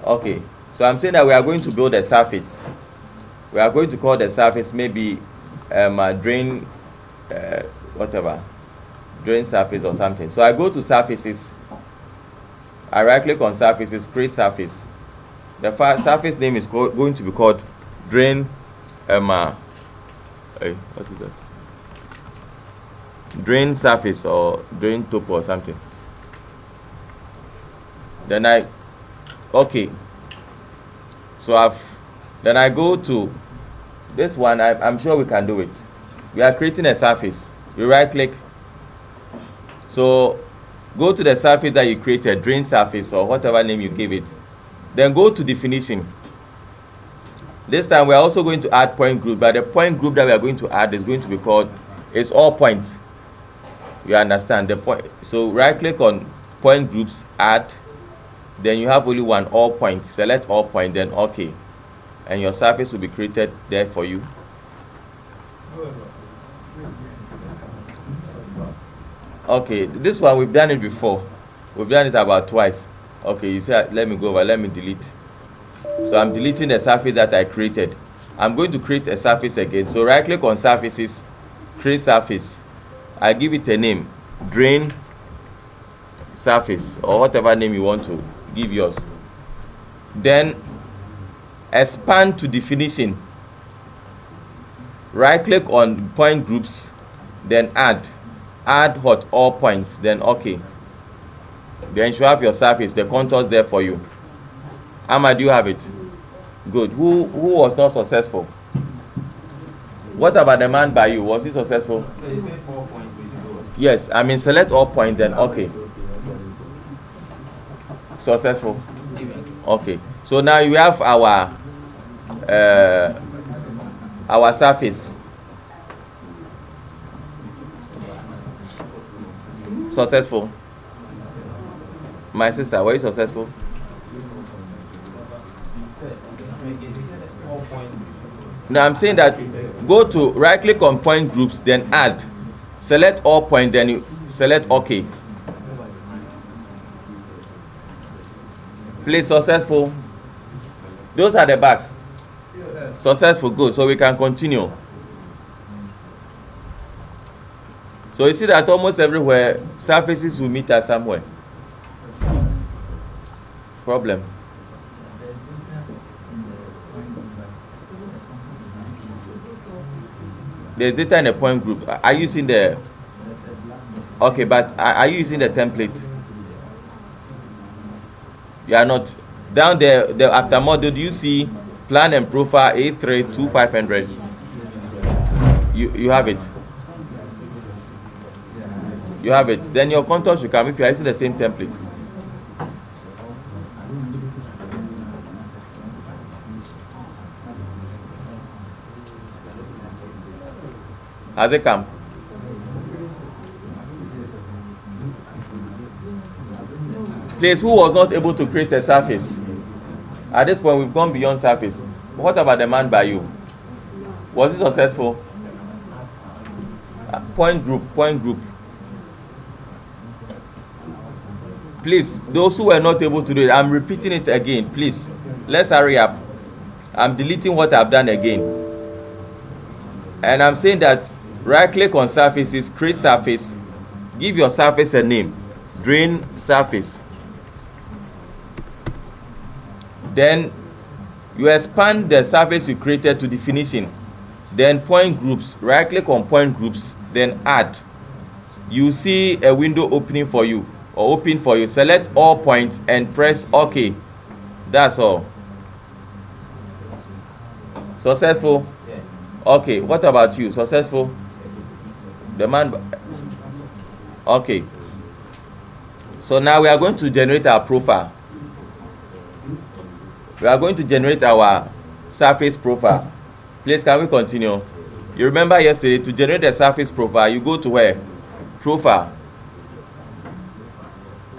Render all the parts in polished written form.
Okay, so I'm saying that we are going to build a surface. We are going to call the surface maybe drain, whatever, drain surface or something. So I go to surfaces, I right click on surfaces, create surface. The surface name is going to be called drain, what is that? Drain surface or drain top or something. Then okay, so then I go to this one. I'm sure we can do it. We are creating a surface. You right click, so go to the surface that you created, drain surface or whatever name you give it, then go to definition. This time we are also going to add point group, but the point group that we are going to add is going to be called is all points. You understand the point? So right click on point groups, add, then you have only one, all points. Select all point, then okay, and your surface will be created there for you. Okay, this one we've done it before. We've done it about twice. Okay, you say let me go over, let me delete. So I'm deleting the surface that I created. I'm going to create a surface again. So right click on surfaces, create surface. I give it a name, drain surface or whatever name you want to give yours. Then expand to definition. Right click on point groups, then add what, all points, then okay. Then you have your surface, the contours there for you. Ahmad, do you have it? Good. Who was not successful? What about the man by you? Was he successful? Yes, I mean select all points, then okay. Successful. Okay. So now you have our surface. Successful. My sister, were you successful? Now I'm saying that go to right click on point groups, then add, select all point, then you select okay. Please, successful. Those are the back. Successful, good. So we can continue. So you see that almost everywhere surfaces will meet us somewhere. Problem. There's data in the point group. Are you using the okay, but are you using the template? You are not. Down there, the after model, do you see plan and profile A32500? You have it. You have it. Then your contour should come if you are using the same template. Has it come? Please, who was not able to create a surface? At this point, we've gone beyond surface. What about the man by you? Was it successful? Point group. Please, those who were not able to do it, I'm repeating it again. Please, let's hurry up. I'm deleting what I've done again. And I'm saying that right click on surfaces, create surface, give your surface a name, drain surface. Then you expand the surface you created to definition. Then point groups, right click on point groups, then add. You see a window opening for you or open for you. Select all points and press OK. That's all. Successful? Okay, what about you? Successful? The man. Okay. So now we are going to generate our profile. We are going to generate our surface profile. Please, can we continue? You remember yesterday, to generate the surface profile, you go to where? Profile.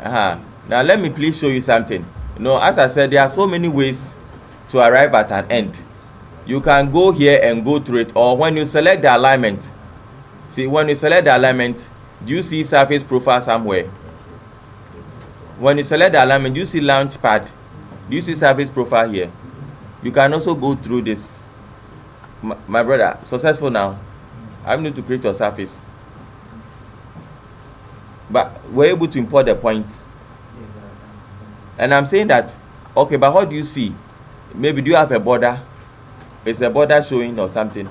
Now let me please show you something. As I said, there are so many ways to arrive at an end. You can go here and go through it, or when you select the alignment. See, when you select the alignment, do you see surface profile somewhere? When you select the alignment, do you see launch pad? Do you see surface profile here? You can also go through this. My brother, successful now. I need to create your surface. But we're able to import the points. And I'm saying that, okay, but how do you see? Maybe do you have a border? Is a border showing or something?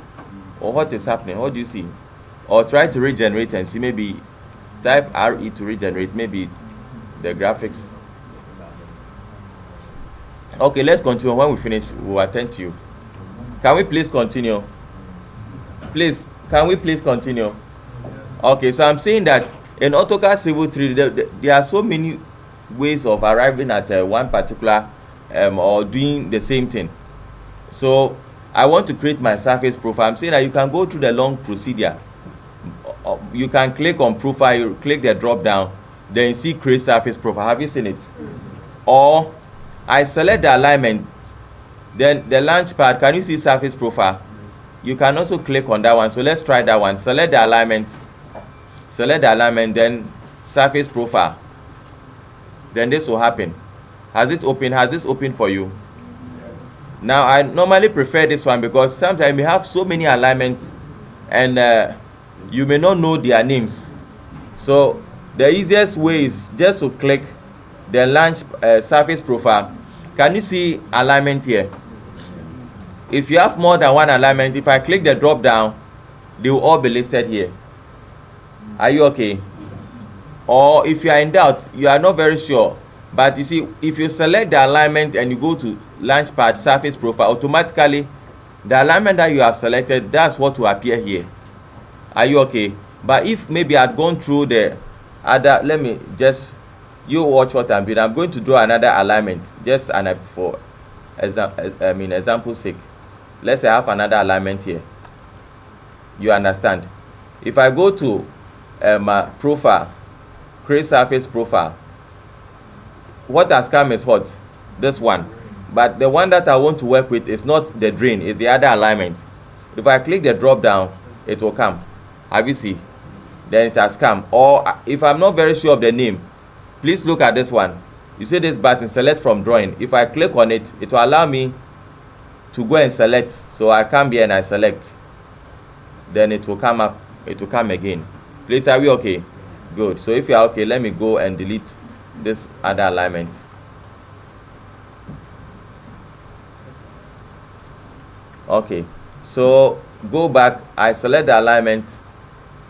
Or what is happening? What do you see? Or try to regenerate and see, maybe type RE to regenerate, maybe the graphics. Okay, let's continue. When we finish, we'll attend to you. Can we please continue? Please, can we please continue? Okay, so I'm saying that in AutoCAD Civil 3D, there are so many ways of arriving at one particular or doing the same thing. So I want to create my surface profile. I'm saying that you can go through the long procedure. You can click on profile, you click the drop down, then you see create surface profile. Have you seen it? Or I select the alignment, then the launch pad. Can you see surface profile? You can also click on that one. So let's try that one. Select the alignment, then surface profile. Then this will happen. Has it opened? Has this opened for you? Now I normally prefer this one because sometimes we have so many alignments and you may not know their names. So the easiest way is just to click the launch surface profile. Can you see alignment here? If you have more than one alignment, if I click the drop down, they will all be listed here. Are you okay? Or if you are in doubt, you are not very sure, but you see, if you select the alignment and you go to Launchpad surface profile, automatically the alignment that you have selected, that's what will appear here. Are you okay? But if maybe I'd gone through the other, let me just, you watch what I'm doing. I'm going to draw another alignment, just for example sake. Let's say I have another alignment here. You understand? If I go to profile, create surface profile, what has come is what? This one. But the one that I want to work with is not the drain, it's the other alignment. If I click the drop down, it will come. Have you seen? Then it has come. Or if I'm not very sure of the name, please look at this one. You see this button, select from drawing. If I click on it, it will allow me to go and select. So I come here and I select. Then it will come up, it will come again. Please, are we okay? Good. So if you are okay, let me go and delete this other alignment. Okay, so go back. I select the alignment,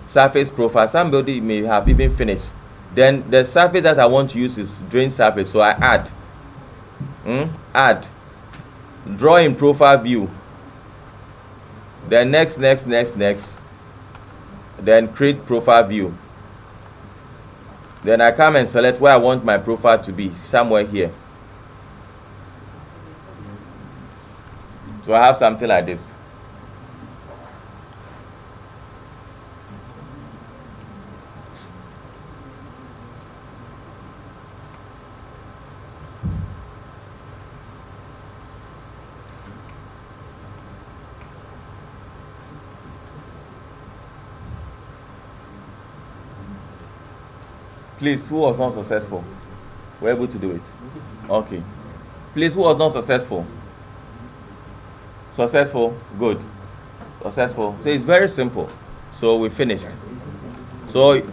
surface profile. Somebody may have even finished. Then the surface that I want to use is drain surface. So I add, draw in profile view. Then next. Then create profile view. Then I come and select where I want my profile to be, somewhere here. So I have something like this. Please, who was not successful? We're able to do it. Okay. Please, who was not successful? Successful? Good. Successful. So it's very simple. So we finished. So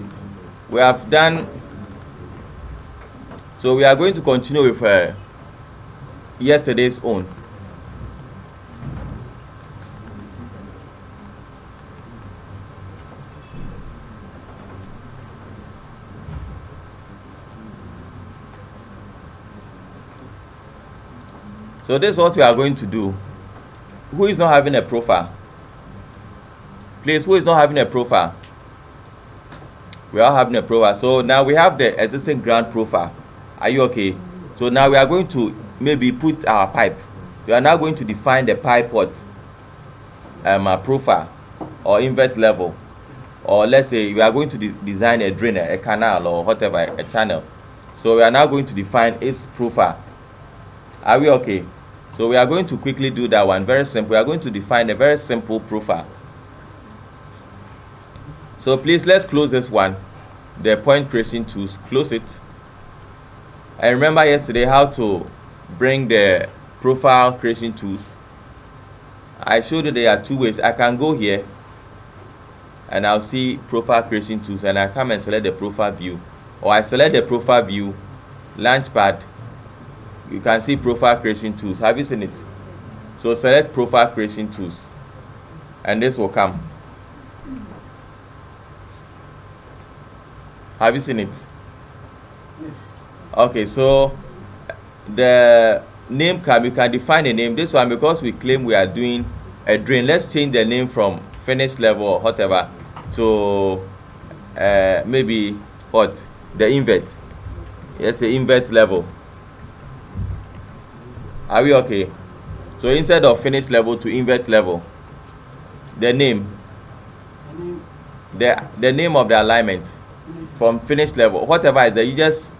we have done. So we are going to continue with yesterday's own. So this is what we are going to do. Who is not having a profile? Please, who is not having a profile? We are having a profile. So now we have the existing ground profile. Are you okay? So now we are going to maybe put our pipe. We are now going to define the pipe what? Profile or invert level. Or let's say we are going to design a drain, a canal or whatever, a channel. So we are now going to define its profile. Are we okay? So we are going to quickly do that one. Very simple. We are going to define a very simple profile. So please, let's close this one. The point creation tools, close it. I remember yesterday how to bring the profile creation tools. I showed you there are two ways. I can go here and I'll see profile creation tools, and I come and select the profile view, or I select the profile view, launchpad. You can see profile creation tools. Have you seen it? So select profile creation tools, and this will come. Have you seen it? Yes. Okay, so the name you can define a name. This one, because we claim we are doing a drain, let's change the name from finished level or whatever to maybe what, the invert. Yes, the invert level. Are we okay? So instead of finished level to invert level, the name of the alignment from finished level, whatever is there, you just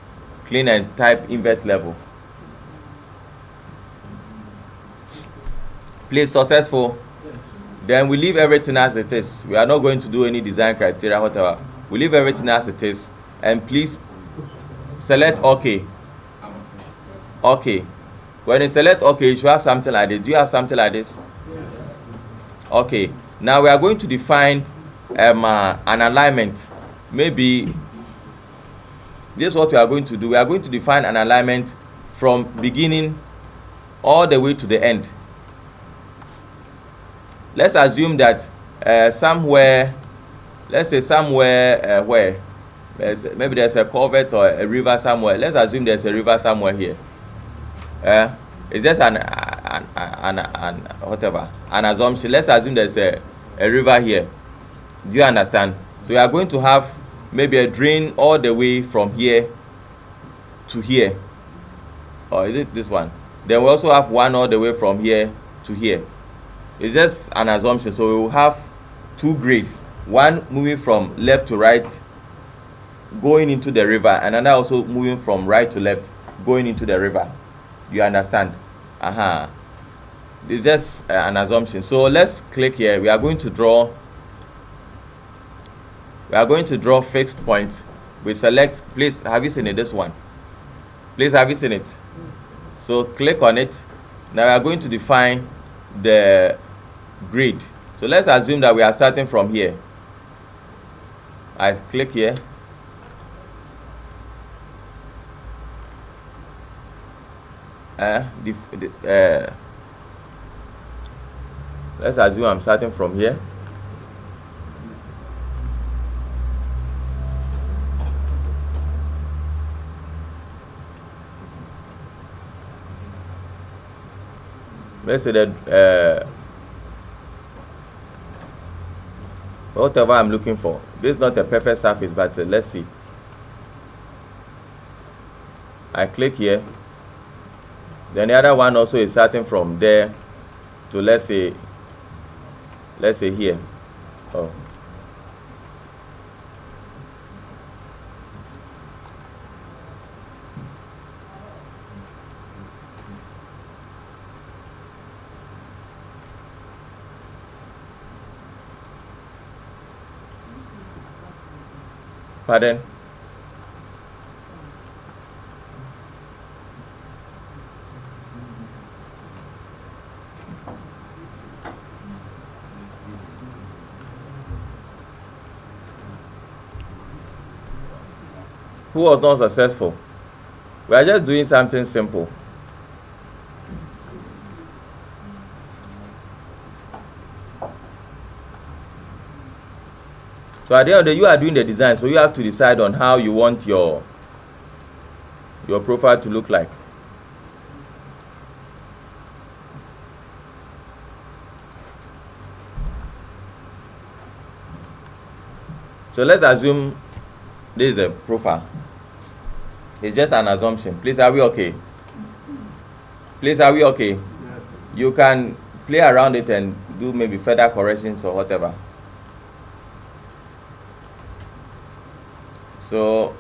clean and type invert level. Please, successful. Yes. Then we leave everything as it is. We are not going to do any design criteria, whatever. We leave everything as it is, and please select OK. OK. When you select OK, you should have something like this. Do you have something like this? Yes. Okay. Now we are going to define an alignment. Maybe this is what we are going to do. We are going to define an alignment from beginning all the way to the end. Let's assume that somewhere, let's say somewhere where maybe there's a culvert or a river somewhere. Let's assume there's a river somewhere here. It's just an assumption. Let's assume there's a river here. Do you understand? So we are going to have maybe a drain all the way from here to here. Or is it this one? Then we also have one all the way from here to here. It's just an assumption. So we will have two grades. One moving from left to right, going into the river, and another also moving from right to left, going into the river. You understand? It's just an assumption. So let's click here. We are going to draw fixed points. We select, please, have you seen it, this one? Please, have you seen it? So click on it. Now we are going to define the grid. So let's assume that we are starting from here. I click here. Let's assume I'm starting from here. Let's say that whatever I'm looking for. This is not a perfect surface, but let's see. I click here. Then the other one also is starting from there to let's say here. Oh. Pardon? Who was not successful? We are just doing something simple. So at the end of the day, you are doing the design, so you have to decide on how you want your profile to look like. So let's assume this is a profile. It's just an assumption. Please, are we okay? Please, are we okay? Yes. You can play around it and do maybe further corrections or whatever. So,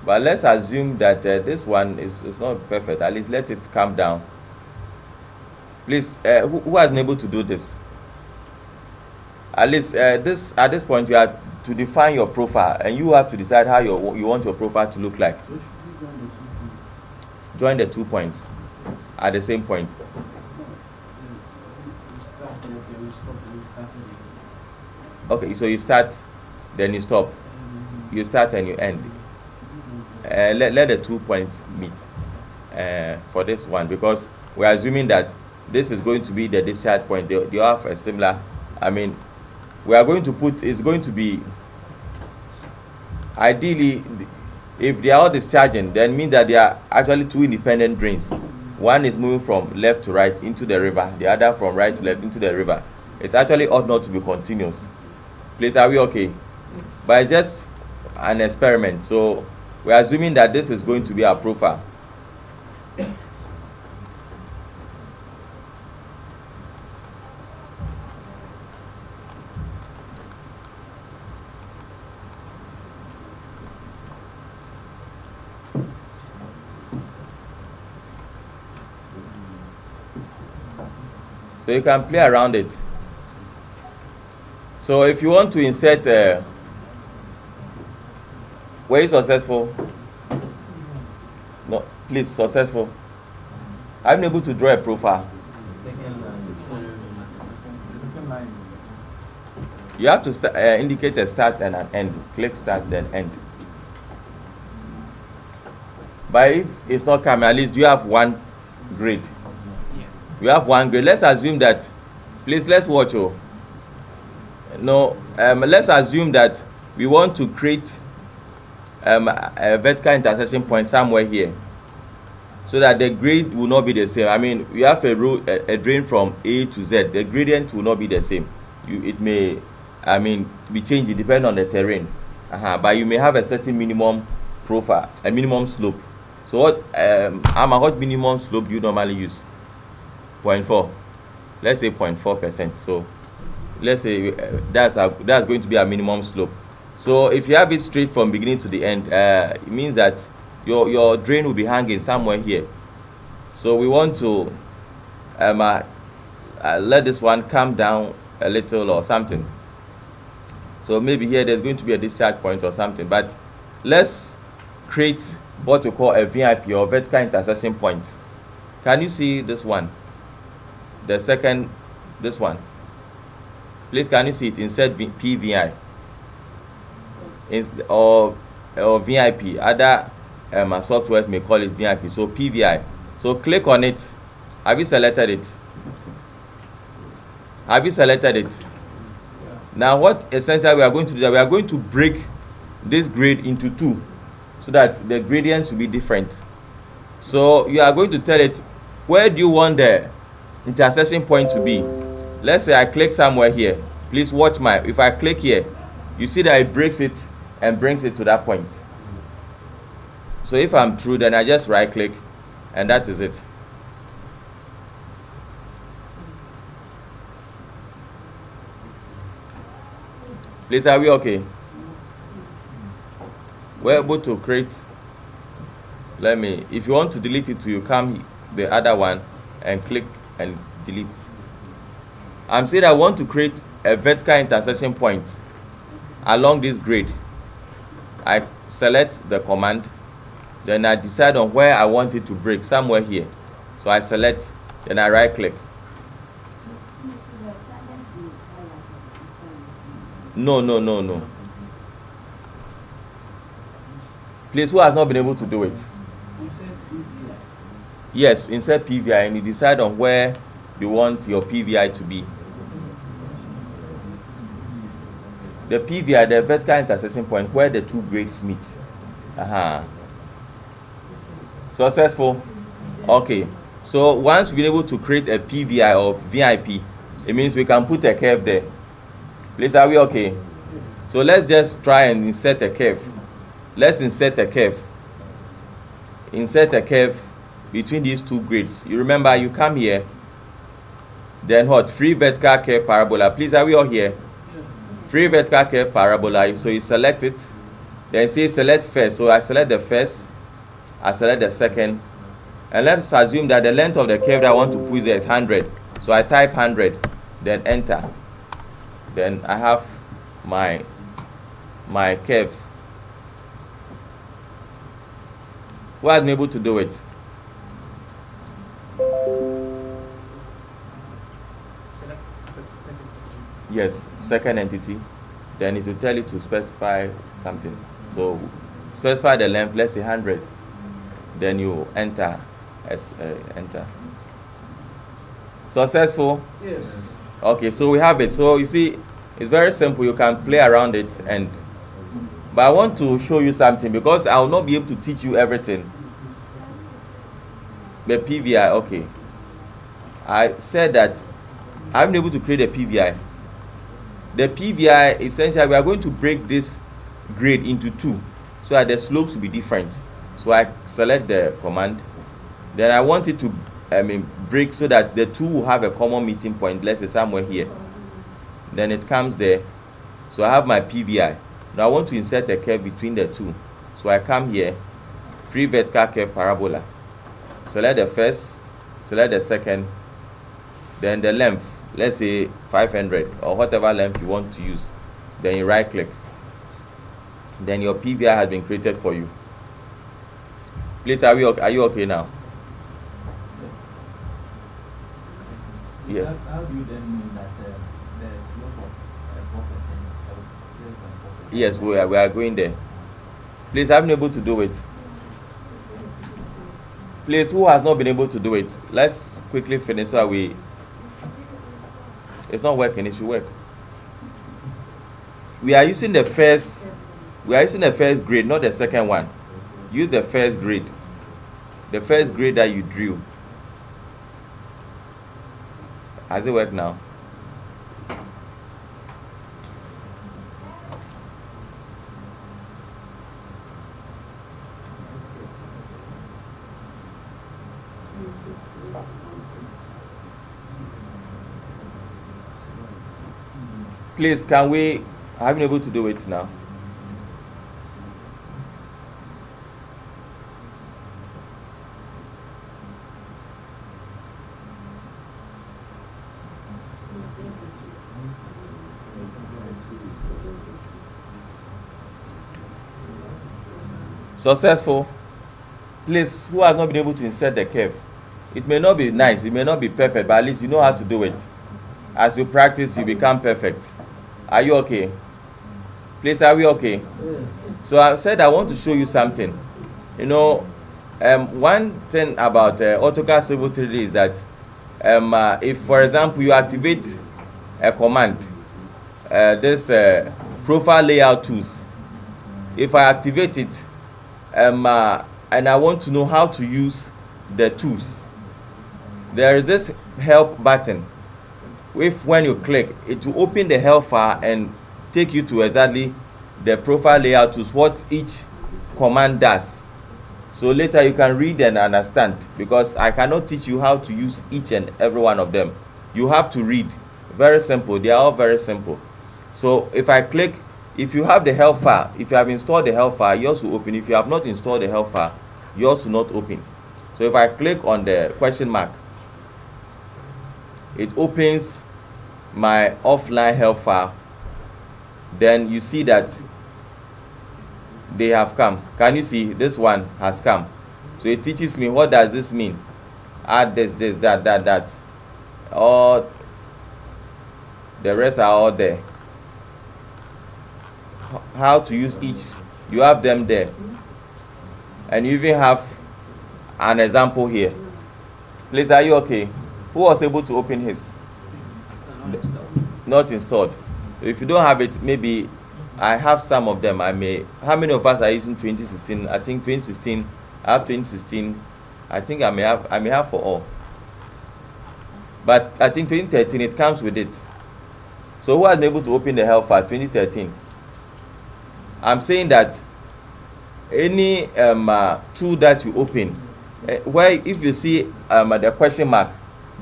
but let's assume that this one is not perfect. At least let it come down. Please, who has been able to do this? At least at this point, you have to define your profile, and you have to decide how you want your profile to look like. join the 2 points at the same point. Okay, so you start, then you stop. You start and you end. Let the 2 points meet for this one, because we are assuming that this is going to be the discharge point. They have a similar, I mean, we are going to put, it's going to be, ideally, if they are all discharging, then means that they are actually two independent drains. One is moving from left to right into the river, the other from right to left into the river. It actually ought not to be continuous. Please, are we okay? But it's just an experiment, so we are assuming that this is going to be our profile. So you can play around it. So if you want to insert, were you successful? No, please, successful. I'm able to draw a profile. You have to indicate a start and an end. Click start, then end. But if it's not coming, at least you have one grade. You have one grade. Let's assume that, please, let's watch. Oh, no, let's assume that we want to create a vertical intersection point somewhere here, so that the grade will not be the same. I mean, we have a drain from A to Z. The gradient will not be the same. It may, I mean, be changing depending on the terrain. But you may have a certain minimum profile, a minimum slope. So what minimum slope do you normally use? 0.4. Let's say 0.4%. So let's say that's going to be a minimum slope. So if you have it straight from beginning to the end, it means that your drain will be hanging somewhere here. So we want to let this one come down a little or something. So maybe here there's going to be a discharge point or something. But let's create what we call a VIP, or vertical intersection point. Can you see this one? The second, this one. Please, can you see it? Insert PVI or VIP. Other softwares may call it VIP. So PVI. So click on it. Have you selected it? Have you selected it? Now, what essentially we are going to do is we are going to break this grade into two, so that the gradients will be different. So you are going to tell it, where do you want the intersection point to be? Let's say I click somewhere here. Please watch if I click here, you see that it breaks it and brings it to that point. So if I'm through, then I just right click, and that is it. Please, are we okay? We're able to create. If you want to delete it, you come the other one and click and delete. I'm saying I want to create a vertical intersection point along this grade. I select the command, then I decide on where I want it to break, somewhere here. So I select, then I right click. No. Please, who has not been able to do it? Yes, insert PVI, and you decide on where you want your PVI to be. The PVI, the vertical intersection point, where the two grades meet. Successful. Okay. So once we've been able to create a PVI or VIP, it means we can put a curve there. Please, are we okay? So let's just try and insert a curve. Let's insert a curve. Insert a curve between these two grades. You remember, you come here, then what? Free vertical curve parabola. Please, are we all here? Free vertical curve parabola. So you select it, then say select first. So I select the first, I select the second, and let's assume that the length of the curve that I want to put there is 100. So I type 100, then enter. Then I have my curve. Who has been able to do it? Yes, second entity. Then it will tell you to specify something. So specify the length, let's say 100. Then you enter enter. Successful? Yes. Okay, so we have it. So you see, it's very simple. You can play around it, but I want to show you something because I will not be able to teach you everything. The PVI, okay. I said that I'm able to create a PVI. The PVI, essentially, we are going to break this grade into two so that the slopes will be different. So I select the command. Then I want it to break so that the two will have a common meeting point, let's say somewhere here. Then it comes there. So I have my PVI. Now I want to insert a curve between the two. So I come here, free vertical curve parabola. Select the first, select the second, then the length, let's say 500 or whatever length you want to use. Then you right click. Then your PVI has been created for you. Please, are you okay now? Yes. How do you then mean that the slope of 4% is 0.4%? Yes, we are going there. Please, I've been able to do it. Please, who has not been able to do it? Let's quickly finish so we. It's not working. It should work. We are using the first. We are using the first grade, not the second one. Use the first grade. The first grade that you drew. Has it worked now? Please, can we have been able to do it now? Successful. Please, who has not been able to insert the curve? It may not be nice, it may not be perfect, but at least you know how to do it. As you practice, you become perfect. Are you okay? Please, are we okay? So I said I want to show you something. You know, one thing about AutoCAD Civil 3D is that if, for example, you activate a command, this profile layout tools, if I activate it, and I want to know how to use the tools, there is this help button. If when you click, it will open the help file and take you to exactly the profile layout tools, what each command does. So later you can read and understand, because I cannot teach you how to use each and every one of them. You have to read. Very simple. They are all very simple. So if I click, if you have the help file, if you have installed the help file, yours will open. If you have not installed the help file, yours will not open. So if I click on the question mark, it opens my offline help file. Then you see that they have come. Can you see this one has come? So it teaches me what does this mean. Add this, that. All the rest are all there. How to use each, you have them there. And you even have an example here. Please, are you okay? Who was able to open his? Not installed. If you don't have it, maybe I have some of them. I may. How many of us are using 2016? I think 2016. I have 2016. I think I may have for all. But I think 2013 it comes with it. So who has been able to open the help file 2013? I'm saying that any tool that you open, where if you see the question mark,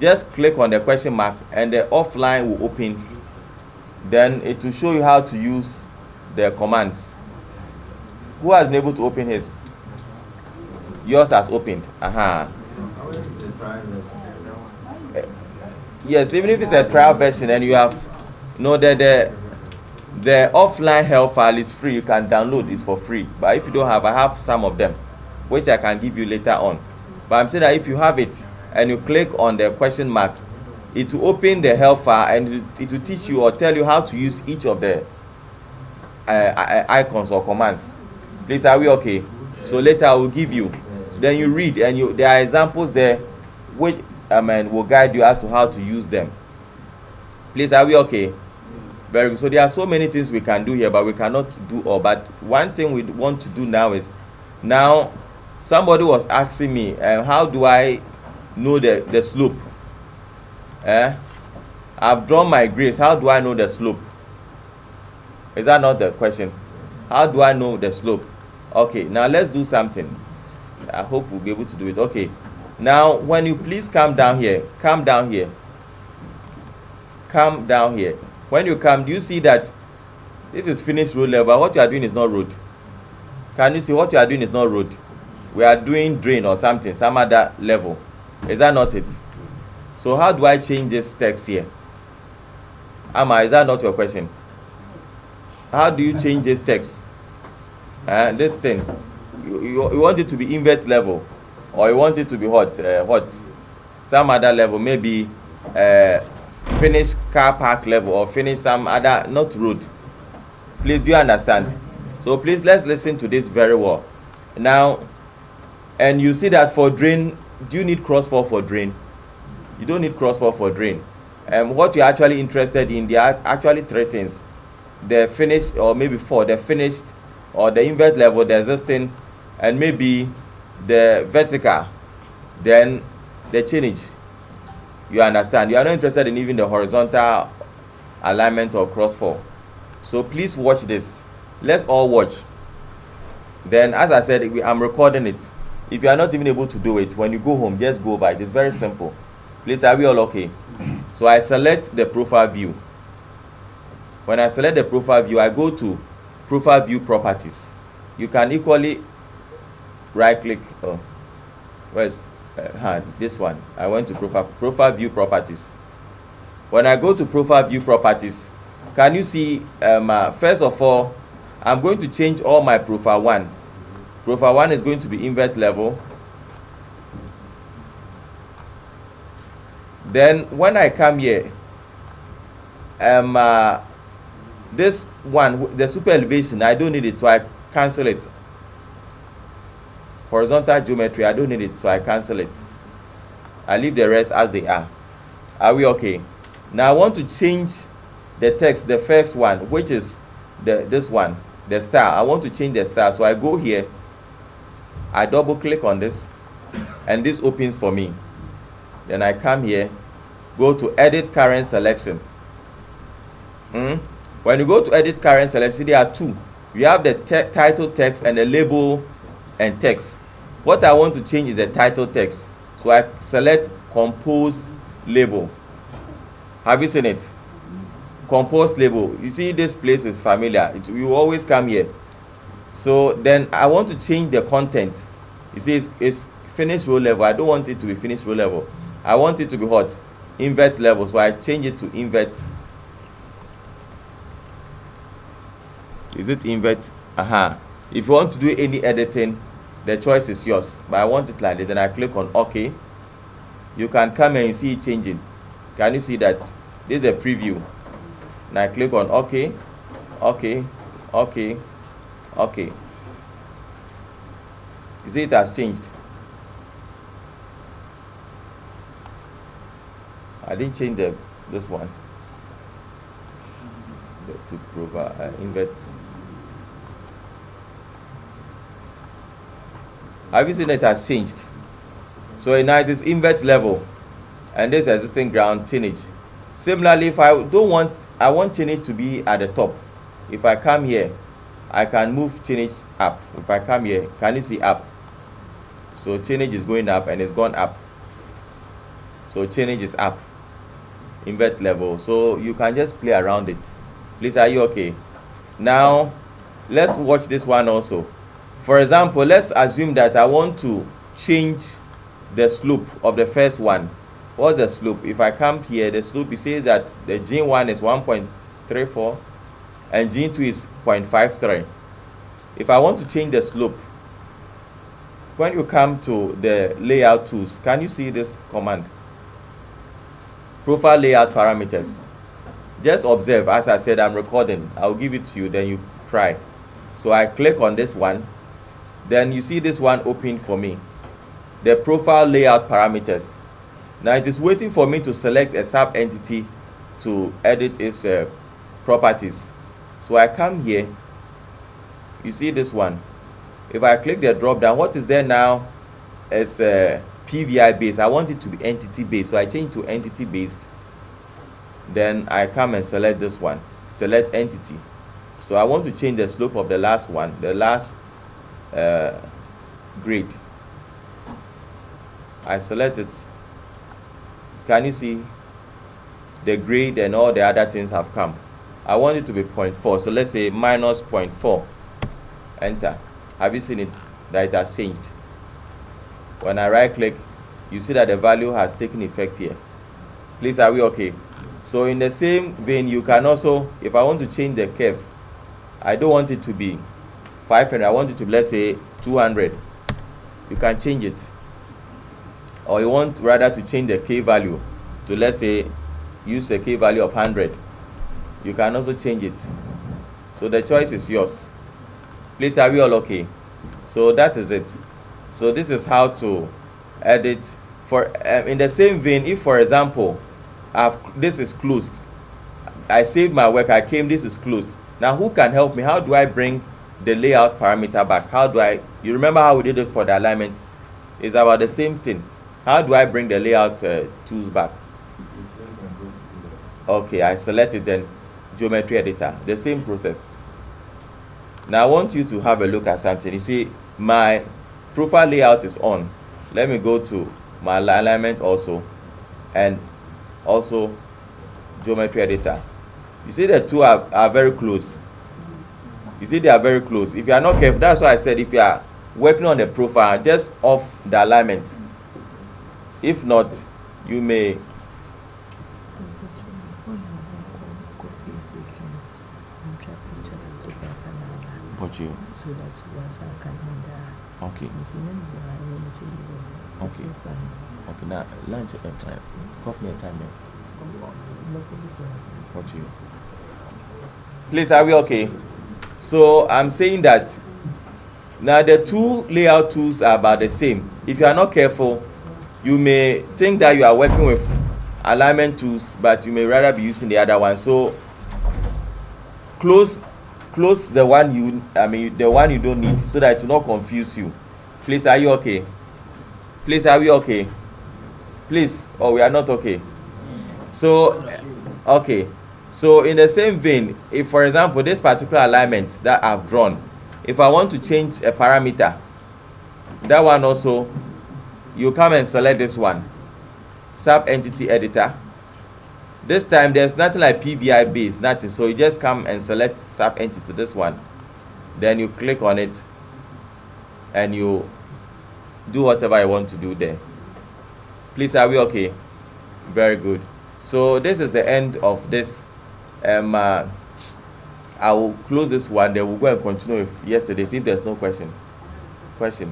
just click on the question mark and the offline will open. Then it will show you how to use the commands. Who has been able to open his? Yours has opened. Yes, even if it's a trial version and you have the offline help file is free, you can download it for free. But if you don't have, I have some of them which I can give you later on. But I'm saying that if you have it and you click on the question mark, it will open the help file and it will teach you or tell you how to use each of the icons or commands. Please, are we okay? So later I will give you. So then you read and there are examples there which will guide you as to how to use them. Please, are we okay? Very good. So there are so many things we can do here, but we cannot do all. But one thing we want to do now is, now somebody was asking me, how do I know the slope? I've drawn my grace. How do I know the slope? Is that not the question? How do I know the slope? Okay, now let's do something. I hope we'll be able to do it. Okay, now when you please come down here, come down here. When you come, do you see that this is finished road level? What you are doing is not road. Can you see what you are doing is not road? We are doing drain or something, some other level. Is that not it? So how do I change this text here? Amma, is that not your question? How do you change this text? This thing, you want it to be invert level, or you want it to be what? Some other level, maybe finish car park level, or finish some other, not road. Please, do you understand? So please, let's listen to this very well. Now, and you see that for drain, do you need crossfall for drain? You don't need crossfall for drain. What you're actually interested in, there are actually three things: the finished, or maybe four: the finished, or the invert level, the existing, and maybe the vertical, then the change. You understand? You are not interested in even the horizontal alignment or crossfall. So please watch this. Let's all watch. Then, as I said, I'm recording it. If you are not even able to do it, when you go home, just go by it. It's very simple. Please, are we all okay? So I select the profile view. When I select the profile view, I go to profile view properties. You can equally right click. Oh, where's this one? I went to profile view properties. When I go to profile view properties, can you see, first of all, I'm going to change all my profile 1. Profile 1 is going to be invert level. Then when I come here, this one, the super elevation, I don't need it, so I cancel it. Horizontal geometry, I don't need it, so I cancel it. I leave the rest as they are. Are we okay? Now I want to change the text, the first one, which is this one, the star. I want to change the star, so I go here, I double click on this, and this opens for me. Then I come here, go to edit current selection. When you go to edit current selection, there are two. You have the title text and the label and text. What I want to change is the title text. So I select compose label. Have you seen it? Compose label. You see, this place is familiar. You always come here. So then I want to change the content. You see, it's finished row level. I don't want it to be finished row level. I want it to be what? Invert level. So I change it to invert. Is it invert? If you want to do any editing, the choice is yours. But I want it like this. Then I click on OK. You can come and you see it changing. Can you see that? This is a preview. And I click on OK. OK. OK. OK. You see it has changed. I didn't change this one. To provide invert. Have you seen it has changed? So now it is invert level, and this existing ground change. Similarly, if I don't want, I want change to be at the top. If I come here, I can move change up. If I come here, can you see up? So change is going up and it's gone up. So change is up. Invert level. So you can just play around it. Please, are you okay? Now, let's watch this one also. For example, let's assume that I want to change the slope of the first one. What's the slope? If I come here, the slope, it says that the gene 1 is 1.34 and gene 2 is 0.53. If I want to change the slope, when you come to the layout tools, can you see this command? Profile layout parameters. Just observe, as I said, I'm recording. I'll give it to you, then you try. So I click on this one. Then you see this one open for me. The profile layout parameters. Now it is waiting for me to select a sub entity to edit its properties. So I come here. You see this one. If I click the drop down, what is there now is PVI based. I want it to be entity based, so I change to entity based. Then I come and select this one, select entity. So I want to change the slope of the last one, the last grade. I select it. Can you see the grade and all the other things have come? I want it to be 0.4, so let's say minus 0.4. Enter. Have you seen it, that it has changed? When I right click, you see that the value has taken effect here. Please, are we okay? So in the same vein, you can also, if I want to change the curve, I don't want it to be 500, I want it to be, let's say, 200. You can change it. Or you want rather to change the k value to, let's say, use a k value of 100. You can also change it. So the choice is yours. Please, are we all okay? So that is it. So this is how to edit. For in the same vein, if for example, this is closed, I saved my work, I came, this is closed. Now who can help me? How do I bring the layout parameter back? How do I, you remember how we did it for the alignment? It's about the same thing. How do I bring the layout tools back? Okay, I selected then geometry editor, the same process. Now I want you to have a look at something. You see my profile layout is on. Let me go to my alignment also, and also geometry editor. You see the two are very close. You see they are very close. If you are not careful, that's why I said if you are working on the profile, just off the alignment. If not, you may put you. So that's once I can Okay. Okay. Okay. Now lunch coffee time. What you? Please, are we okay? So I'm saying that now the two layout tools are about the same. If you are not careful, you may think that you are working with alignment tools, but you may rather be using the other one. So close the one the one you don't need, so that it will not confuse you. Please, are you okay? Please, are we okay? Please, we are not okay. So okay, so in the same vein, if for example this particular alignment that I've drawn, if I want to change a parameter, that one also, you come and select this one, sub entity editor. This time there's nothing like PVI base, nothing. So you just come and select sub entity, this one. Then you click on it and you do whatever I want to do there. Please, are we okay? Very good. So this is the end of this. I will close this one, then we'll go and continue with yesterday's if there's no question. Question?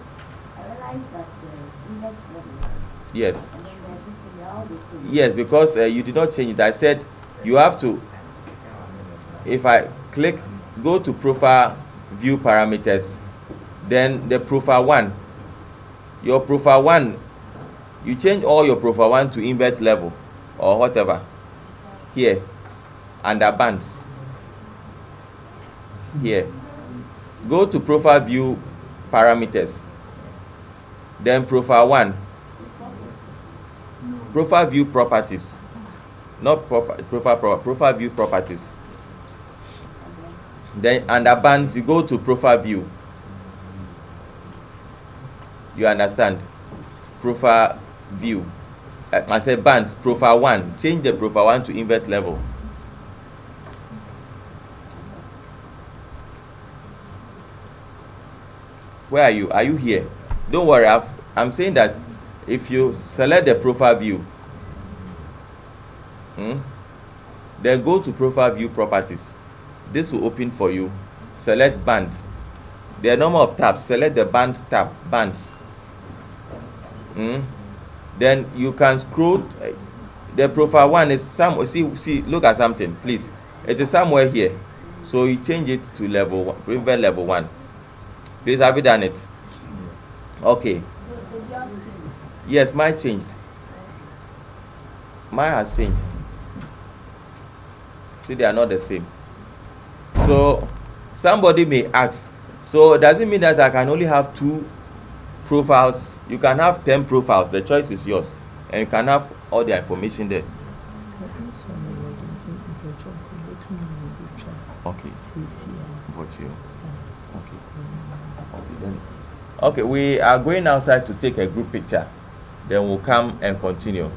I realized that the index level Yes. and then the system, they're all the same. Yes, because you did not change it. I said you have to, if I click, go to profile view parameters, then the profile one, your profile one, you change all your profile one to invert level or whatever here, under bands here. Go to profile view parameters, then profile one, profile view properties, not profile view properties. Then under bands you go to profile view. You understand? Profile view. I said bands, profile one. Change the profile one to invert level. Where are you? Are you here? Don't worry. I'm saying that if you select the profile view, then go to profile view properties. This will open for you. Select band. There are number of tabs. Select the band tab. Bands. Then you can scroll. The profile one is some. See, look at something, please. It is somewhere here. So you change it to level one, prevent level 1. Please, have you done it? Okay. Yes, mine changed. Mine has changed. See, they are not the same. So somebody may ask, so does it mean that I can only have 2 profiles? You can have 10 profiles. The choice is yours, and you can have all the information there. Okay. But you. Okay, then. Okay, we are going outside to take a group picture. Then we'll come and continue.